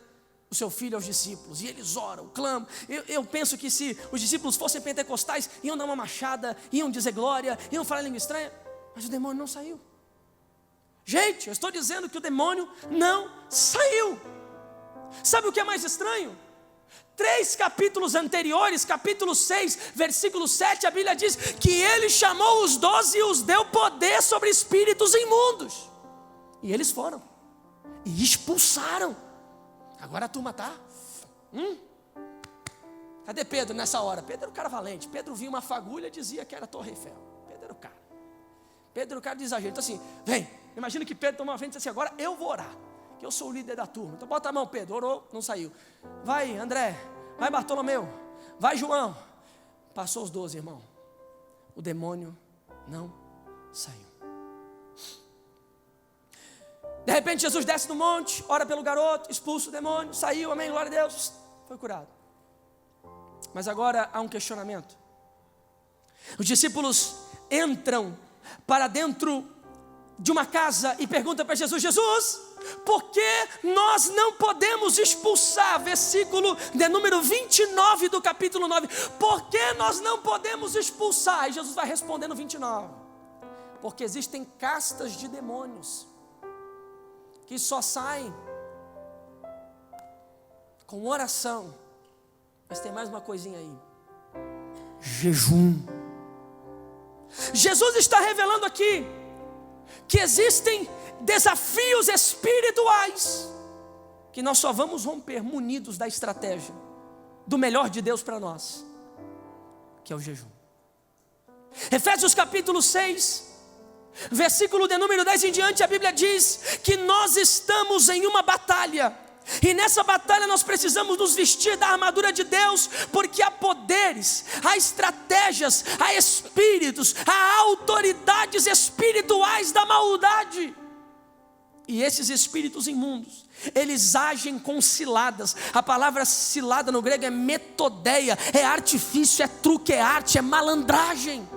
o seu filho aos discípulos, e eles oram, clamam. Eu penso que se os discípulos fossem pentecostais, iam dar uma machada, iam dizer glória, iam falar língua estranha, mas o demônio não saiu. Gente, eu estou dizendo que o demônio não saiu. Sabe o que é mais estranho? 3 capítulos anteriores, capítulo 6, versículo 7, a Bíblia diz que ele chamou os 12 e os deu poder sobre espíritos imundos. E eles foram e expulsaram. Agora a turma está. Cadê Pedro nessa hora? Pedro era o cara valente. Pedro via uma fagulha e dizia que era a Torre Eiffel. Pedro era o cara. Pedro era o cara de exagero. Então assim, vem, imagina que Pedro tomou uma frente e disse assim: agora eu vou orar, que eu sou o líder da turma. Então bota a mão, Pedro. Orou, não saiu. Vai André, vai Bartolomeu, vai João. Passou os 12, irmão. O demônio não saiu. De repente Jesus desce no monte, ora pelo garoto, expulsa o demônio, saiu, amém, glória a Deus, foi curado. Mas agora há um questionamento. Os discípulos entram para dentro de uma casa e perguntam para Jesus: Jesus, porque nós não podemos expulsar, versículo de número 29 do capítulo 9, por que nós não podemos expulsar? E Jesus vai responder no 29, porque existem castas de demônios, que só saem com oração, mas tem mais uma coisinha aí, jejum. Jesus está revelando aqui, que existem desafios espirituais, que nós só vamos romper munidos da estratégia, do melhor de Deus para nós, que é o jejum. Efésios capítulo 6, versículo de número 10 em diante, a Bíblia diz que nós estamos em uma batalha, e nessa batalha nós precisamos nos vestir da armadura de Deus, porque há poderes, há estratégias, há espíritos, há autoridades espirituais da maldade. E esses espíritos imundos, eles agem com ciladas. A palavra cilada no grego é metodeia, é artifício, é truque, é arte, é malandragem.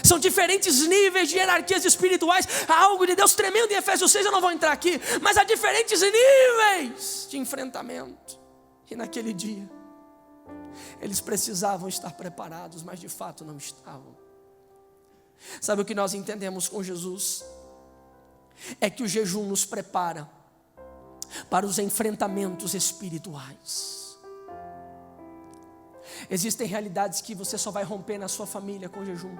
São diferentes níveis de hierarquias espirituais. Há algo de Deus tremendo em Efésios 6, eu não vou entrar aqui, mas há diferentes níveis de enfrentamento. E naquele dia, eles precisavam estar preparados, mas de fato não estavam. Sabe o que nós entendemos com Jesus? É que o jejum nos prepara para os enfrentamentos espirituais. Existem realidades que você só vai romper na sua família com jejum.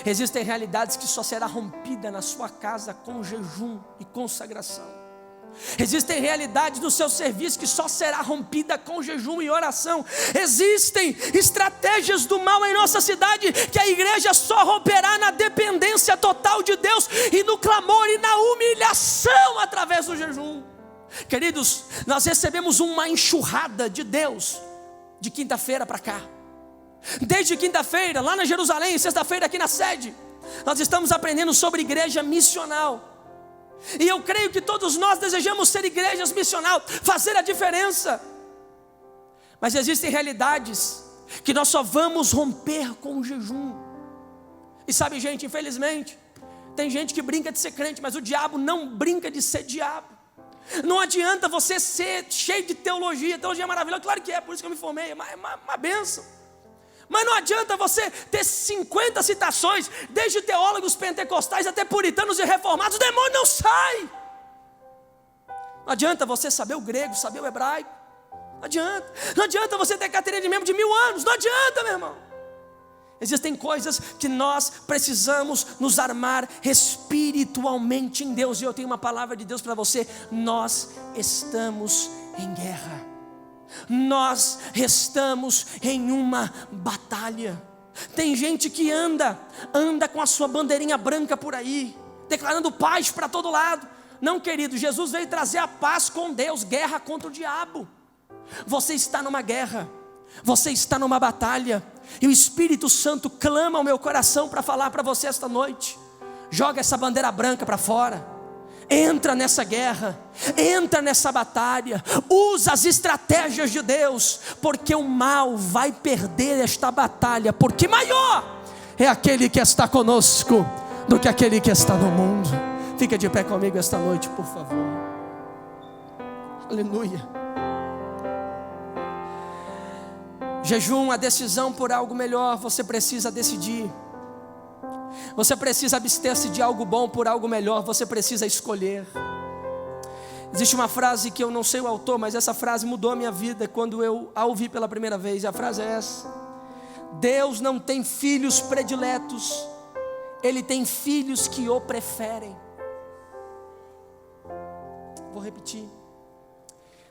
Existem realidades que só será rompida na sua casa com jejum e consagração. Existem realidades no seu serviço que só será rompida com jejum e oração. Existem estratégias do mal em nossa cidade que a igreja só romperá na dependência total de Deus e no clamor e na humilhação através do jejum. Queridos, nós recebemos uma enxurrada de Deus de quinta-feira para cá. Desde quinta-feira, lá na Jerusalém, sexta-feira aqui na sede, nós estamos aprendendo sobre igreja missional. E eu creio que todos nós desejamos ser igrejas missional, fazer a diferença. Mas existem realidades que nós só vamos romper com o jejum. E sabe, gente, infelizmente, tem gente que brinca de ser crente, mas o diabo não brinca de ser diabo. Não adianta você ser cheio de teologia é maravilhosa, claro que é, por isso que eu me formei, é uma bênção. Mas não adianta você ter 50 citações, desde teólogos pentecostais até puritanos e reformados, o demônio não sai. Não adianta você saber o grego, saber o hebraico, não adianta você ter carteirinha de membro de 1000 anos, não adianta, meu irmão. Existem coisas que nós precisamos nos armar espiritualmente em Deus, e eu tenho uma palavra de Deus para você: nós estamos em guerra. Nós estamos em uma batalha. Tem gente que anda com a sua bandeirinha branca por aí, declarando paz para todo lado. Não, querido, Jesus veio trazer a paz com Deus, guerra contra o diabo. Você está numa guerra, você está numa batalha, e o Espírito Santo clama ao meu coração para falar para você esta noite: joga essa bandeira branca para fora. Entra nessa guerra, entra nessa batalha, usa as estratégias de Deus, porque o mal vai perder esta batalha, porque maior é aquele que está conosco do que aquele que está no mundo. Fica de pé comigo esta noite, por favor. Aleluia. Jejum, a decisão por algo melhor. Você precisa decidir. Você precisa abster-se de algo bom por algo melhor. Você precisa escolher. Existe uma frase que eu não sei o autor, mas essa frase mudou a minha vida quando eu a ouvi pela primeira vez. E a frase é essa: Deus não tem filhos prediletos, Ele tem filhos que o preferem. Vou repetir: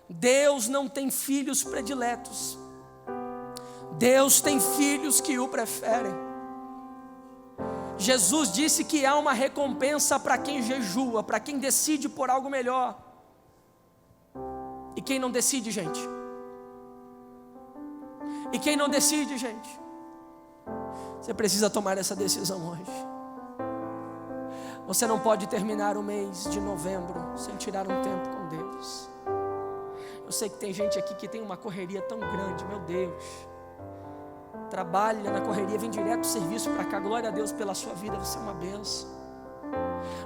Deus não tem filhos prediletos, Deus tem filhos que o preferem. Jesus disse que há uma recompensa para quem jejua, para quem decide por algo melhor. E quem não decide, gente? E quem não decide, gente? Você precisa tomar essa decisão hoje. Você não pode terminar o mês de novembro sem tirar um tempo com Deus. Eu sei que tem gente aqui que tem uma correria tão grande, meu Deus. Trabalha na correria, vem direto do serviço para cá. Glória a Deus pela sua vida, você é uma bênção.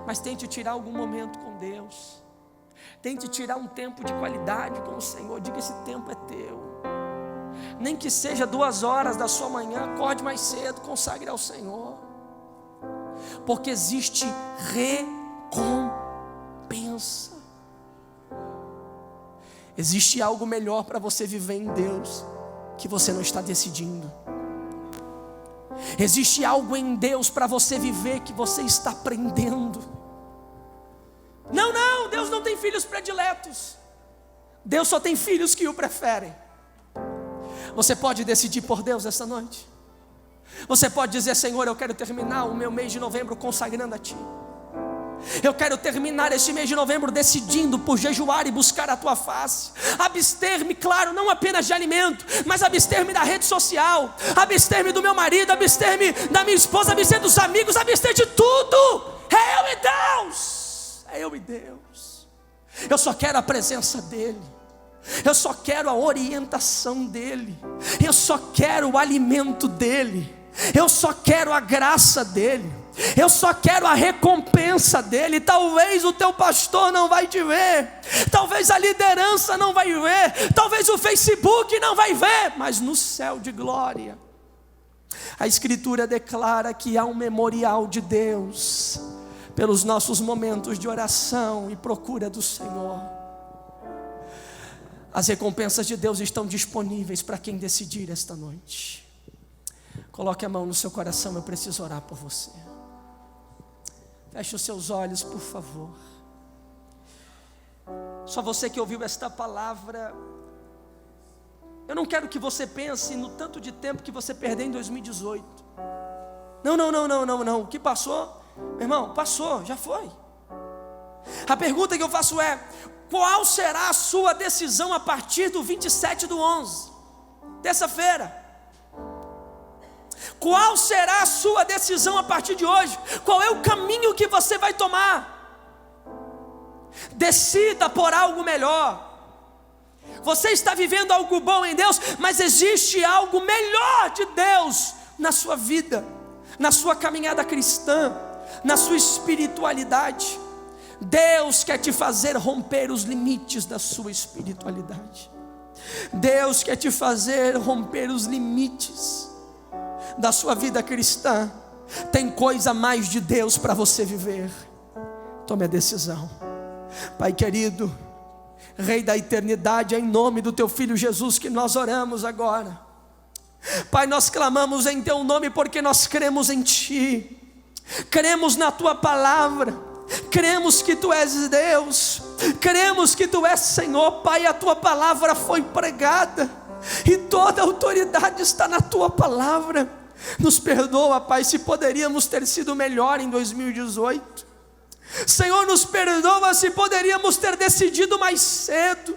Mas tente tirar algum momento com Deus. Tente tirar um tempo de qualidade com o Senhor. Diga: esse tempo é teu. Nem que seja 2 horas da sua manhã, acorde mais cedo, consagre ao Senhor. Porque existe recompensa. Existe algo melhor para você viver em Deus, que você não está decidindo. Existe algo em Deus para você viver, que você está aprendendo. Não, Deus não tem filhos prediletos. Deus só tem filhos que o preferem. Você pode decidir por Deus essa noite. Você pode dizer: Senhor, eu quero terminar o meu mês de novembro consagrando a Ti. Eu quero terminar este mês de novembro decidindo por jejuar e buscar a Tua face. Abster-me, claro, não apenas de alimento, mas abster-me da rede social, abster-me do meu marido, abster-me da minha esposa, abster dos amigos, abster de tudo. É eu e Deus. É eu e Deus. Eu só quero a presença dEle. Eu só quero a orientação dEle. Eu só quero o alimento dEle. Eu só quero a graça dEle. Eu só quero a recompensa dEle. Talvez o teu pastor não vai te ver, talvez a liderança não vai ver, talvez o Facebook não vai ver, mas no céu de glória, a Escritura declara que há um memorial de Deus pelos nossos momentos de oração e procura do Senhor. As recompensas de Deus estão disponíveis para quem decidir esta noite. Coloque a mão no seu coração, eu preciso orar por você. Feche os seus olhos, por favor. Só você que ouviu esta palavra. Eu não quero que você pense no tanto de tempo que você perdeu em 2018. Não. O que passou, meu irmão, passou, já foi. A pergunta que eu faço é: qual será a sua decisão a partir do 27/11, terça-feira? Qual será a sua decisão a partir de hoje? Qual é o caminho que você vai tomar? Decida por algo melhor. Você está vivendo algo bom em Deus, mas existe algo melhor de Deus na sua vida, na sua caminhada cristã, na sua espiritualidade. Deus quer te fazer romper os limites da sua espiritualidade. Deus quer te fazer romper os limites da sua vida cristã. Tem coisa mais de Deus para você viver. Tome a decisão. Pai querido, Rei da eternidade, é em nome do Teu Filho Jesus que nós oramos agora. Pai, nós clamamos em Teu nome porque nós cremos em Ti, cremos na Tua palavra, cremos que Tu és Deus, cremos que Tu és Senhor. Pai, a Tua palavra foi pregada e toda a autoridade está na Tua palavra. Nos perdoa, Pai, se poderíamos ter sido melhor em 2018. Senhor, nos perdoa se poderíamos ter decidido mais cedo.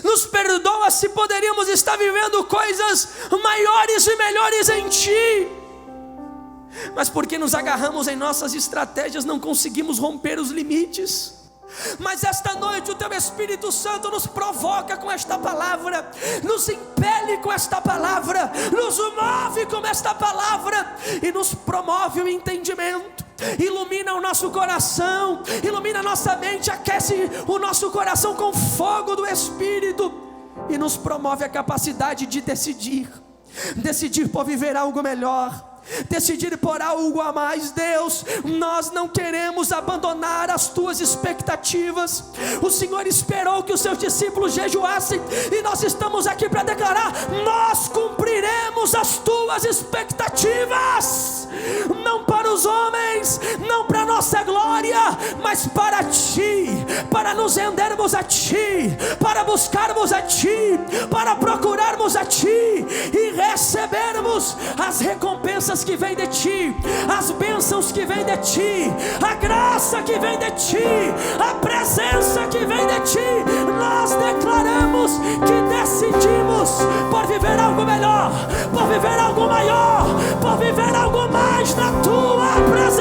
Nos perdoa se poderíamos estar vivendo coisas maiores e melhores em Ti. Mas porque nos agarramos em nossas estratégias, não conseguimos romper os limites. Mas esta noite o Teu Espírito Santo nos provoca com esta palavra, nos impele com esta palavra, nos move com esta palavra e nos promove o entendimento. Ilumina o nosso coração, ilumina a nossa mente, aquece o nosso coração com fogo do Espírito e nos promove a capacidade de decidir por viver algo melhor, decidir por algo a mais. Deus, nós não queremos abandonar as Tuas expectativas. O Senhor esperou que os Seus discípulos jejuassem e nós estamos aqui para declarar: nós cumpriremos as Tuas expectativas, não para os homens, não para nossa glória, mas para Ti, para nos rendermos a Ti, para buscarmos a Ti, para procurarmos a Ti e recebermos as recompensas que vem de Ti, as bênçãos que vem de Ti, a graça que vem de Ti, a presença que vem de Ti. Nós declaramos que decidimos por viver algo melhor, por viver algo maior, por viver algo mais na Tua presença.